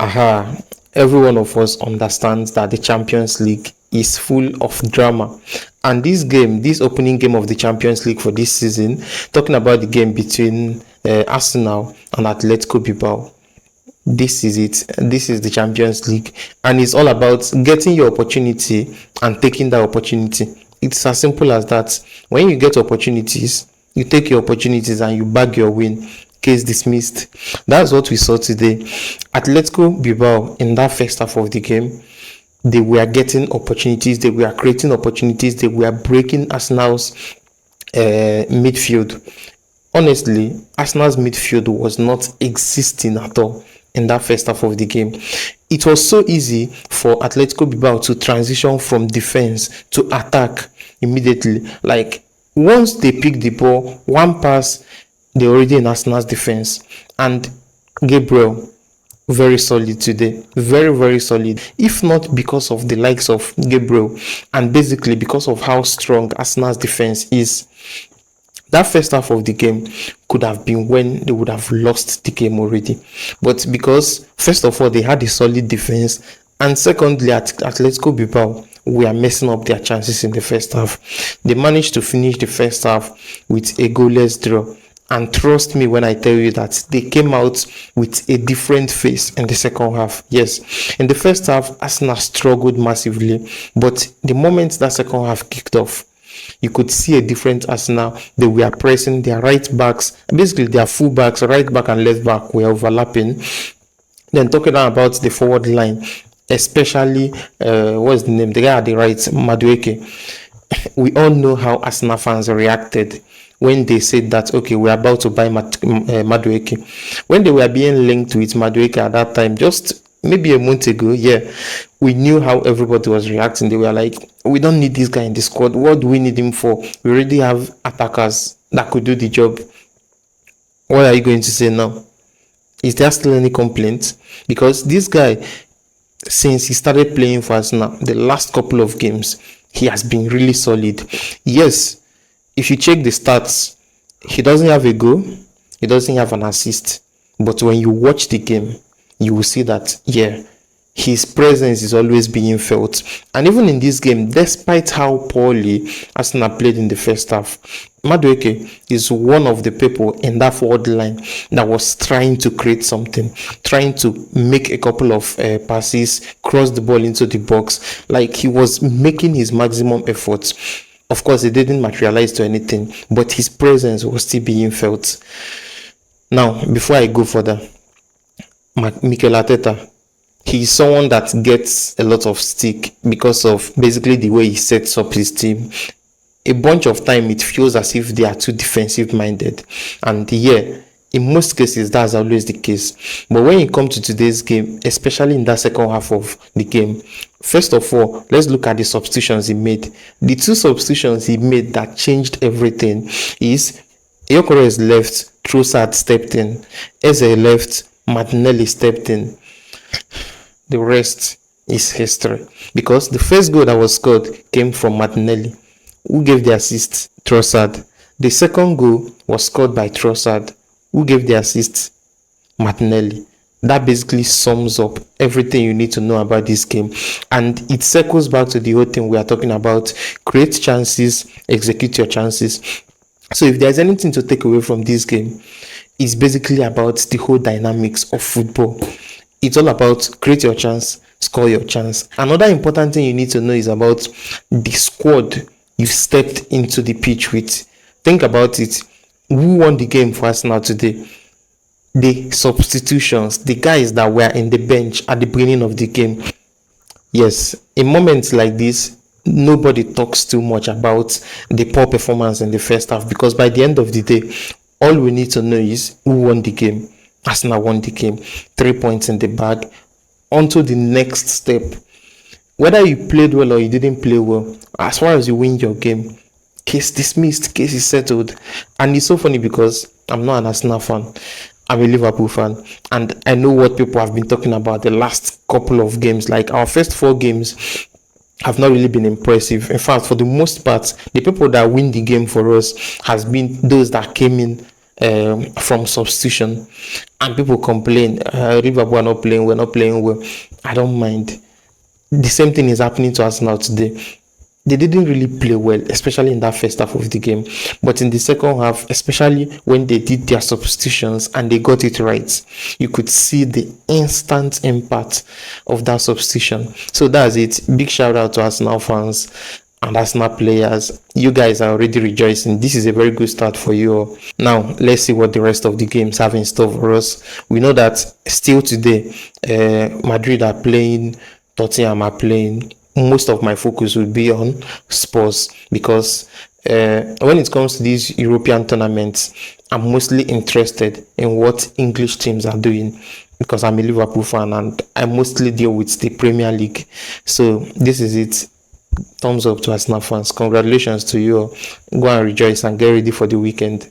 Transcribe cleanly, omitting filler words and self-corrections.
Aha, every one of us understands that the Champions League is full of drama. And this game, this opening game of the Champions League for this season, talking about the game between Arsenal and Atletico Bilbao. This is it. This is the Champions League, and it's all about getting your opportunity and taking that opportunity. It's as simple as that. When you get opportunities, you take your opportunities and you bag your win. Case dismissed. That's what we saw today. Atletico Bilbao in that first half of the game, they were getting opportunities, they were creating opportunities, they were breaking Arsenal's midfield. Honestly, Arsenal's midfield was not existing at all in that first half of the game. It was so easy for Atletico Bilbao to transition from defense to attack immediately. Like once they pick the ball, one pass, they're already in Arsenal's defense. And Gabriel, very solid today, very very solid, if not because of the likes of Gabriel and basically because of how strong Arsenal's defense is. That first half of the game could have been when they would have lost the game already, but because first of all they had a solid defense, and secondly at Atletico Bilbao were messing up their chances in the first half. They managed to finish the first half with a goalless draw. And trust me when I tell you that they came out with a different face in the second half. Yes, in the first half, Arsenal struggled massively. But the moment that second half kicked off, you could see a different Arsenal. They were pressing their right backs, basically their full backs, right back and left back were overlapping. Then talking about the forward line, especially, what's the name? The guy at the right, Madueke. We all know how Arsenal fans reacted when they said that, okay, we're about to buy Madueke. When they were being linked with Madueke at that time, just maybe a month ago, yeah, we knew how everybody was reacting. They were like, we don't need this guy in the squad. What do we need him for? We already have attackers that could do the job. What are you going to say now? Is there still any complaint? Because this guy, since he started playing for us now, the last couple of games, he has been really solid. Yes, if you check the stats, he doesn't have a goal, he doesn't have an assist. But when you watch the game, you will see that, yeah, his presence is always being felt. And even in this game, despite how poorly Arsenal played in the first half, Madueke is one of the people in that forward line that was trying to create something, trying to make a couple of passes, cross the ball into the box. Like he was making his maximum efforts. Of course, it didn't materialize to anything, but his presence was still being felt. Now, before I go further, Mikel Arteta, he's someone that gets a lot of stick because of basically the way he sets up his team. A bunch of time it feels as if they are too defensive minded, and yeah, in most cases that's always the case. But when it comes to today's game, especially in that second half of the game, first of all, let's look at the substitutions he made. The two substitutions he made that changed everything is Gyökeres left, Trossard stepped in, Eze left, Martinelli stepped in. The rest is history, because the first goal that was scored came from Martinelli, who gave the assist, Trossard. The second goal was scored by Trossard, who gave the assist, Martinelli. That basically sums up everything you need to know about this game, and it circles back to the whole thing we are talking about: create chances, execute your chances. So if there's anything to take away from this game, it's basically about the whole dynamics of football. It's all about create your chance, score your chance. Another important thing you need to know is about the squad you stepped into the pitch with. Think about it. Who won the game for Arsenal today? The substitutions, the guys that were in the bench at the beginning of the game. Yes, in moments like this, nobody talks too much about the poor performance in the first half, because by the end of the day, all we need to know is who won the game. Arsenal won the game, 3 points in the bag. On to the next step. Whether you played well or you didn't play well, as far as you win your game, case dismissed, case is settled. And it's so funny because I'm not an Arsenal fan, I'm a Liverpool fan, and I know what people have been talking about the last couple of games. Like our first 4 games have not really been impressive. In fact, for the most part, the people that win the game for us has been those that came in from substitution, and people complain, Liverpool are not playing, we're not playing well. I don't mind. The same thing is happening to Arsenal today. They didn't really play well, especially in that first half of the game. But in the second half, especially when they did their substitutions and they got it right, you could see the instant impact of that substitution. So that's it. Big shout out to Arsenal fans and Arsenal players. You guys are already rejoicing. This is a very good start for you all. Now, let's see what the rest of the games have in store for us. We know that still today, Madrid are playing, Tottenham are playing. Most of my focus will be on Spurs because when it comes to these European tournaments, I'm mostly interested in what English teams are doing because I'm a Liverpool fan and I mostly deal with the Premier League. So this is it. Thumbs up to Arsenal fans. Congratulations to you. Go and rejoice and get ready for the weekend.